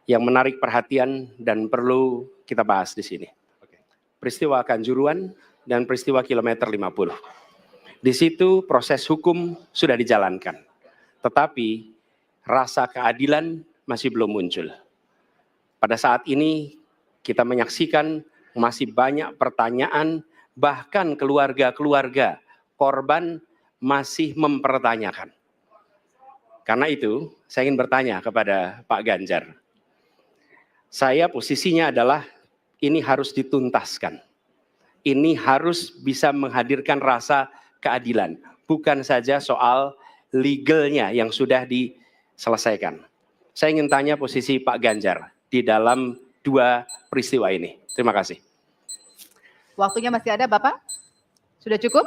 yang menarik perhatian dan perlu kita bahas di sini. Peristiwa Kanjuruhan dan peristiwa kilometer 50. Di situ proses hukum sudah dijalankan, tetapi rasa keadilan masih belum muncul. Pada saat ini kita menyaksikan masih banyak pertanyaan, bahkan keluarga-keluarga korban masih mempertanyakan. Karena itu, saya ingin bertanya kepada Pak Ganjar. Saya posisinya adalah ini harus dituntaskan. Ini harus bisa menghadirkan rasa keadilan, bukan saja soal legalnya yang sudah diselesaikan. Saya ingin tanya posisi Pak Ganjar di dalam dua peristiwa ini. Terima kasih. Waktunya masih ada, Bapak? Sudah cukup?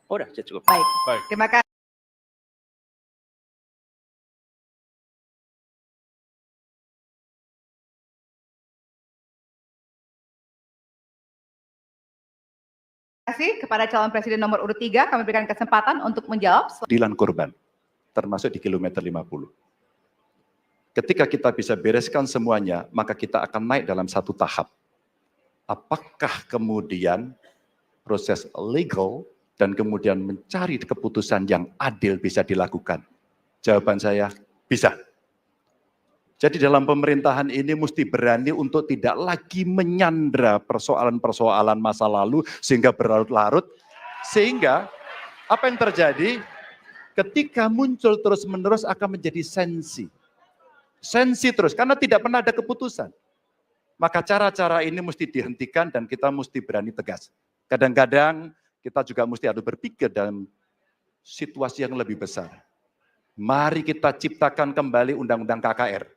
Oh, sudah cukup. Baik. Terima kasih. Terima kasih kepada calon presiden nomor urut 3, kami berikan kesempatan untuk menjawab. Keadilan korban, termasuk di kilometer 50. Ketika kita bisa bereskan semuanya, maka kita akan naik dalam satu tahap. Apakah kemudian proses legal dan kemudian mencari keputusan yang adil bisa dilakukan? Jawaban saya, bisa. Jadi dalam pemerintahan ini mesti berani untuk tidak lagi menyandra persoalan-persoalan masa lalu sehingga berlarut-larut. Sehingga apa yang terjadi ketika muncul terus-menerus akan menjadi sensi. Sensi terus, karena tidak pernah ada keputusan. Maka cara-cara ini mesti dihentikan dan kita mesti berani tegas. Kadang-kadang kita juga mesti harus berpikir dalam situasi yang lebih besar. Mari kita ciptakan kembali Undang-Undang KKR.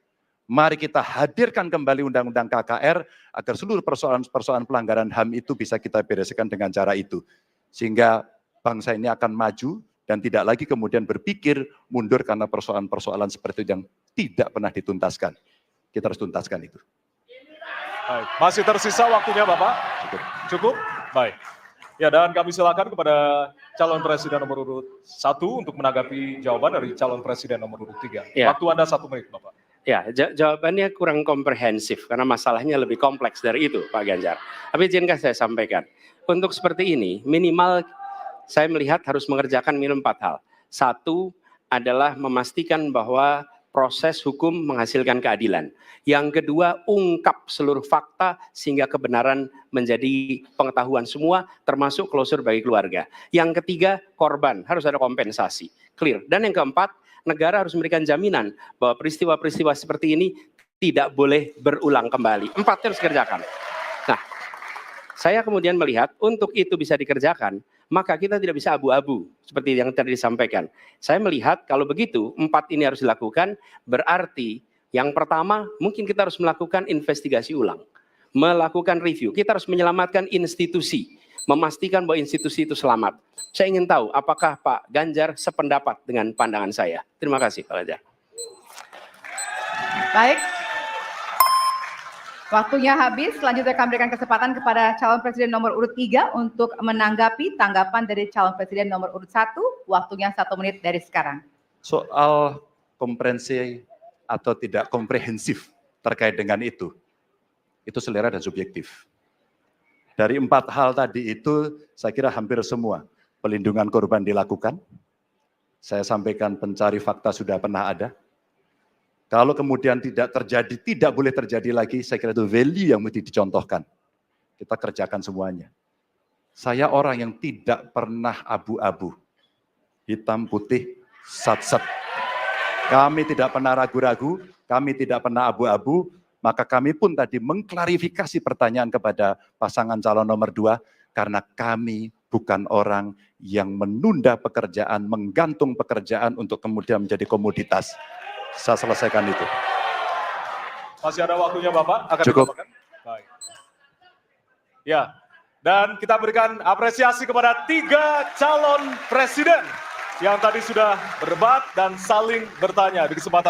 Mari kita hadirkan kembali Undang-Undang KKR agar seluruh persoalan-persoalan pelanggaran HAM itu bisa kita bereskan dengan cara itu. Sehingga bangsa ini akan maju dan tidak lagi kemudian berpikir mundur karena persoalan-persoalan seperti itu yang tidak pernah dituntaskan. Kita harus tuntaskan itu. Baik. Masih tersisa waktunya Bapak? Cukup? Baik. Ya, dan kami silakan kepada calon presiden nomor urut 1 untuk menanggapi jawaban dari calon presiden nomor urut 3. Ya. Waktu Anda 1 menit, Bapak. Ya, jawabannya kurang komprehensif karena masalahnya lebih kompleks dari itu, Pak Ganjar. Tapi izinkan saya sampaikan. Untuk seperti ini, minimal saya melihat harus mengerjakan minimum 4 hal. 1 adalah memastikan bahwa proses hukum menghasilkan keadilan. Yang kedua, ungkap seluruh fakta sehingga kebenaran menjadi pengetahuan semua, termasuk closure bagi keluarga. Yang ketiga, korban, harus ada kompensasi. Clear. Dan yang keempat, negara harus memberikan jaminan bahwa peristiwa-peristiwa seperti ini tidak boleh berulang kembali. 4 harus dikerjakan. Nah, saya kemudian melihat untuk itu bisa dikerjakan, maka kita tidak bisa abu-abu seperti yang tadi disampaikan. Saya melihat kalau begitu 4 ini harus dilakukan, berarti yang pertama mungkin kita harus melakukan investigasi ulang, melakukan review. Kita harus menyelamatkan institusi, memastikan bahwa institusi itu selamat. Saya ingin tahu apakah Pak Ganjar sependapat dengan pandangan saya. Terima kasih Pak Ganjar. Baik. Waktunya habis, selanjutnya kami berikan kesempatan kepada calon presiden nomor urut 3 untuk menanggapi tanggapan dari calon presiden nomor urut 1, waktunya 1 menit dari sekarang. Soal komprehensi atau tidak komprehensif terkait dengan itu selera dan subjektif. Dari 4 hal tadi itu, saya kira hampir semua pelindungan korban dilakukan. Saya sampaikan pencari fakta sudah pernah ada. Kalau kemudian tidak terjadi, tidak boleh terjadi lagi, saya kira itu value yang mesti dicontohkan. Kita kerjakan semuanya. Saya orang yang tidak pernah abu-abu. Hitam, putih, sat-sat. Kami tidak pernah ragu-ragu, kami tidak pernah abu-abu, maka kami pun tadi mengklarifikasi pertanyaan kepada pasangan calon nomor 2, karena kami bukan orang yang menunda pekerjaan, menggantung pekerjaan untuk kemudian menjadi komoditas. Saya selesaikan itu. Masih ada waktunya Bapak? Akan cukup. Baik. Ya, dan kita berikan apresiasi kepada 3 calon presiden yang tadi sudah berdebat dan saling bertanya di kesempatan